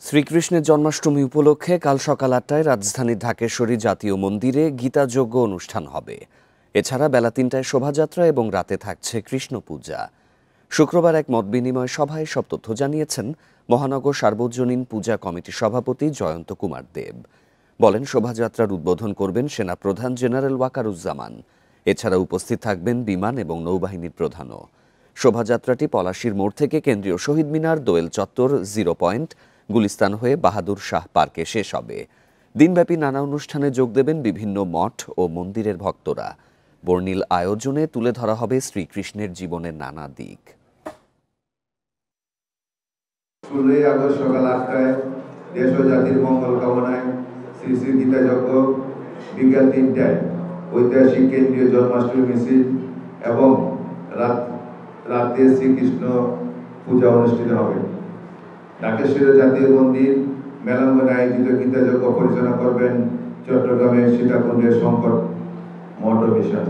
শ্রীকৃষ্ণের জন্মাষ্টমী উপলক্ষে কাল সকাল ৮টায় রাজধানীর ঢাকেশ্বরী জাতীয় মন্দিরে গীতাযজ্ঞ অনুষ্ঠান হবে। এছাড়া বেলা ৩টায় শোভাযাত্রা এবং রাতে থাকছে কৃষ্ণ পূজা। শুক্রবার এক মতবিনিময় সভায় সব তথ্য জানিয়েছেন মহানগর সার্বজনীন পূজা কমিটির সভাপতি জয়ন্ত কুমার দেব। বলেন, শোভাযাত্রার উদ্বোধন করবেন সেনাপ্রধান জেনারেল ওয়াকারুজ্জামান। এছাড়া উপস্থিত থাকবেন বিমান এবং নৌবাহিনীর প্রধানও। শোভাযাত্রাটি পলাশীর মোড় থেকে কেন্দ্রীয় শহীদ মিনার, দোয়েল চত্বর, জিরো পয়েন্ট, গুলিস্তান হয়ে বাহাদুর শাহ পার্কে শেষ হবে। দিনব্যাপী নানা অনুষ্ঠানে যোগ দেবেন বিভিন্ন মঠ ও মন্দিরের ভক্তরা। বর্ণিল আয়োজনে তুলে ধরা হবে শ্রীকৃষ্ণের জীবনের নানা দিক। 16 আগস্ট সকাল 8টায় দেশ ও জাতির মঙ্গল কামনায় শ্রী শ্রী গীতাযজ্ঞ, বিকাল 3টায় ঐতিহাসিক কেন্দ্রীয় জন্মাষ্টমী মিছিল এবং রাতে শ্রীকৃষ্ণ পূজা অনুষ্ঠিত হবে। ঢাকেশ্বরী জাতীয় মন্দির মেলাঙ্গনে আয়োজিত গীতাযজ্ঞ পরিচালনা করবেন চট্টগ্রামের সীতাকুণ্ডের শঙ্কর মঠ মিশন।